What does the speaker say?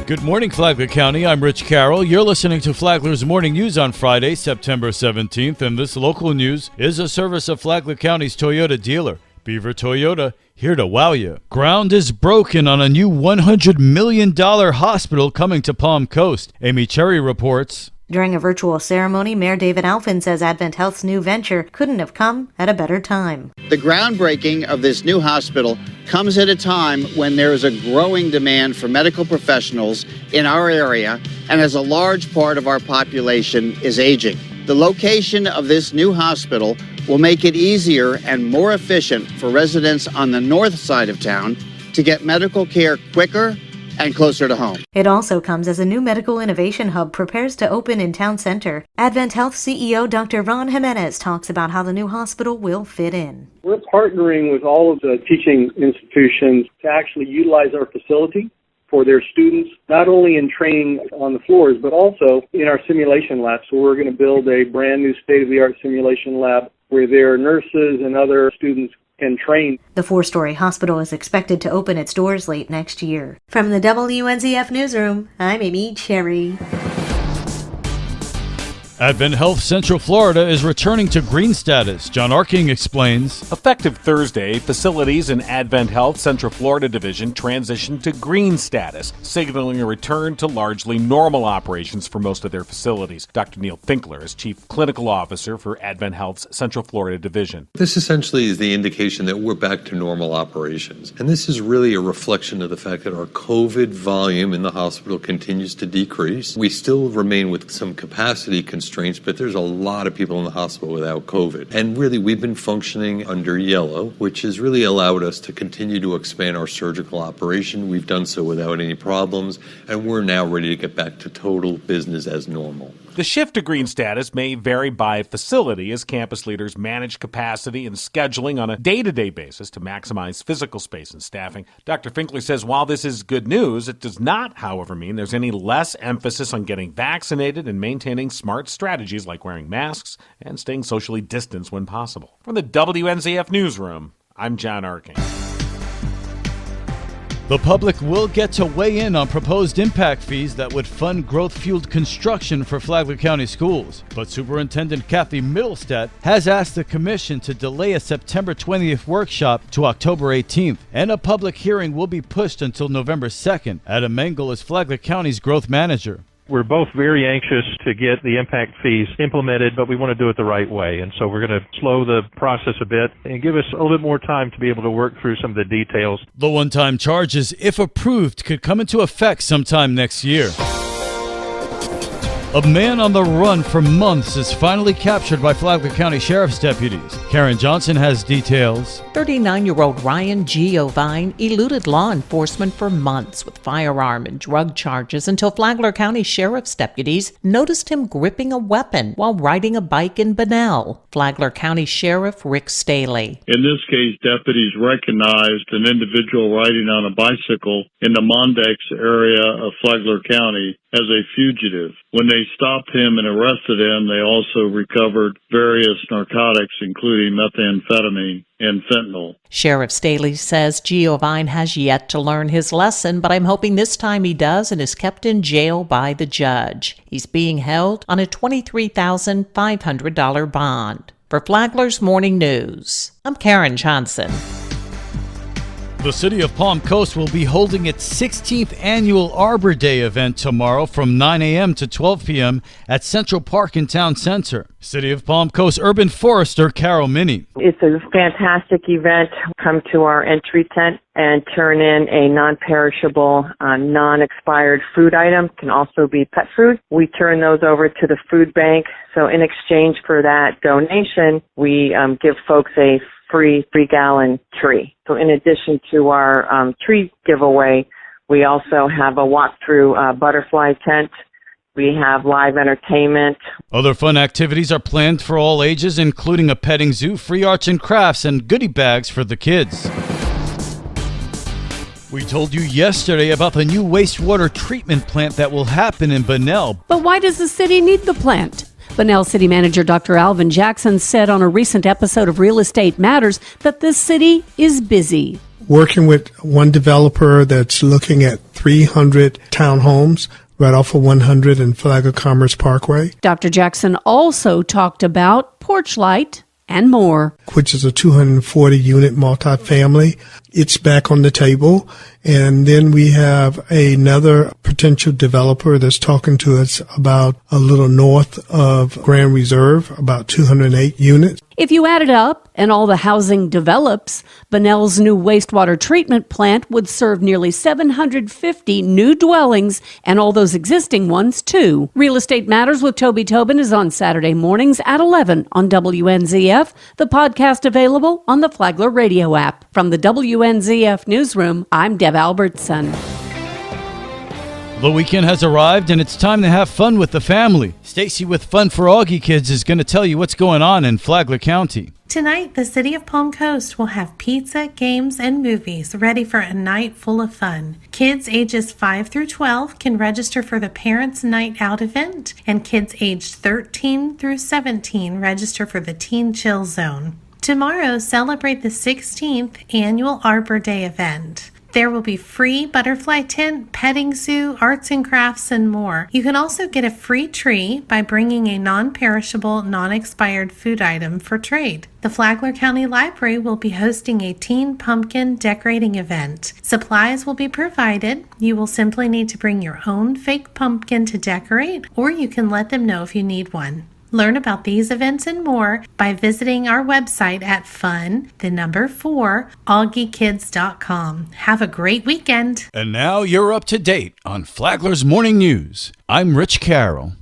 Good morning, Flagler County. I'm Rich Carroll. You're listening to Flagler's Morning News on Friday, September 17th, and this local news is a service of Flagler County's Toyota dealer, Beaver Toyota, here to wow you. Ground is broken on a new $100 million hospital coming to Palm Coast. Amy Cherry reports. During a virtual ceremony, Mayor David Alfin says Advent Health's new venture couldn't have come at a better time. The groundbreaking of this new hospital comes at a time when there is a growing demand for medical professionals in our area, and as a large part of our population is aging. The location of this new hospital will make it easier and more efficient for residents on the north side of town to get medical care quicker and closer to home. It also comes as a new medical innovation hub prepares to open in town center. Advent Health CEO Dr. Ron Jimenez talks about how the new hospital will fit in. We're partnering with all of the teaching institutions to actually utilize our facility for their students, not only in training on the floors, but also in our simulation lab. So we're going to build a brand new state-of-the-art simulation lab where their nurses and other students can train. The 4-story hospital is expected to open its doors late next year. From the WNZF Newsroom, I'm Amy Cherry. Advent Health Central Florida is returning to green status. John Arking explains. Effective Thursday, facilities in Advent Health Central Florida Division transitioned to green status, signaling a return to largely normal operations for most of their facilities. Dr. Neil Finkler is Chief Clinical Officer for Advent Health's Central Florida Division. This essentially is the indication that we're back to normal operations. And this is really a reflection of the fact that our COVID volume in the hospital continues to decrease. We still remain with some capacity constraints, but there's a lot of people in the hospital without COVID. And really, we've been functioning under yellow, which has really allowed us to continue to expand our surgical operation. We've done so without any problems, and we're now ready to get back to total business as normal. The shift to green status may vary by facility as campus leaders manage capacity and scheduling on a day-to-day basis to maximize physical space and staffing. Dr. Finkler says while this is good news, it does not, however, mean there's any less emphasis on getting vaccinated and maintaining smart strategies like wearing masks and staying socially distanced when possible. From the WNZF Newsroom, I'm John Arking. The public will get to weigh in on proposed impact fees that would fund growth-fueled construction for Flagler County schools. But Superintendent Kathy Middlestadt has asked the Commission to delay a September 20th workshop to October 18th, and a public hearing will be pushed until November 2nd. Adam Mengel is Flagler County's growth manager. We're both very anxious to get the impact fees implemented, but we want to do it the right way. And so we're going to slow the process a bit and give us a little bit more time to be able to work through some of the details. The one-time charges, if approved, could come into effect sometime next year. A man on the run for months is finally captured by Flagler County Sheriff's deputies. Karen Johnson has details. 39-year-old Ryan Giovine eluded law enforcement for months with firearm and drug charges until Flagler County Sheriff's deputies noticed him gripping a weapon while riding a bike in Bunnell. Flagler County Sheriff Rick Staley. In this case, deputies recognized an individual riding on a bicycle in the Mondex area of Flagler County as a fugitive. When they stopped him and arrested him, they also recovered various narcotics, including methamphetamine and fentanyl. Sheriff Staley says Giovine has yet to learn his lesson, but I'm hoping this time he does and is kept in jail by the judge. He's being held on a $23,500 bond. For Flagler's Morning News, I'm Karen Johnson. The city of Palm Coast will be holding its 16th annual Arbor Day event tomorrow from 9 a.m. to 12 p.m. at Central Park in Town Center. City of Palm Coast Urban Forester Carol Minnie. It's a fantastic event. Come to our entry tent and turn in a non-perishable, non-expired food item. Can also be pet food. We turn those over to the food bank. So in exchange for that donation, we give folks a free 3-gallon tree. So in addition to our tree giveaway, we also have a walk-through butterfly tent. We have live entertainment. Other fun activities are planned for all ages, including a petting zoo, free arts and crafts, and goodie bags for the kids. We told you yesterday about the new wastewater treatment plant that will happen in Bunnell. But why does the city need the plant? Bunnell City Manager Dr. Alvin Jackson said on a recent episode of Real Estate Matters that the city is busy. working with one developer that's looking at 300 townhomes right off of 100 and Flagler Commerce Parkway. Dr. Jackson also talked about porch light and more. Which is a 240-unit multifamily. It's back on the table. And then we have another potential developer that's talking to us about a little north of Grand Reserve, about 208 units. If you add it up and all the housing develops, Bunnell's new wastewater treatment plant would serve nearly 750 new dwellings and all those existing ones, too. Real Estate Matters with Toby Tobin is on Saturday mornings at 11 on WNZF, the podcast available on the Flagler radio app. From the WNZF newsroom, I'm Deb Albertson. The weekend has arrived and it's time to have fun with the family. Stacy with Fun for Augie Kids is going to tell you what's going on in Flagler County. Tonight, the city of Palm Coast will have pizza, games, and movies ready for a night full of fun. Kids ages 5 through 12 can register for the Parents' Night Out event, and kids aged 13 through 17 register for the Teen Chill Zone. Tomorrow, celebrate the 16th annual Arbor Day event. There will be free butterfly tent, petting zoo, arts and crafts, and more. You can also get a free tree by bringing a non-perishable, non-expired food item for trade. The Flagler County Library will be hosting a teen pumpkin decorating event. Supplies will be provided. You will simply need to bring your own fake pumpkin to decorate, or you can let them know if you need one. Learn about these events and more by visiting our website at fun4augiekids.com. Have a great weekend. And now you're up to date on Flagler's Morning News. I'm Rich Carroll.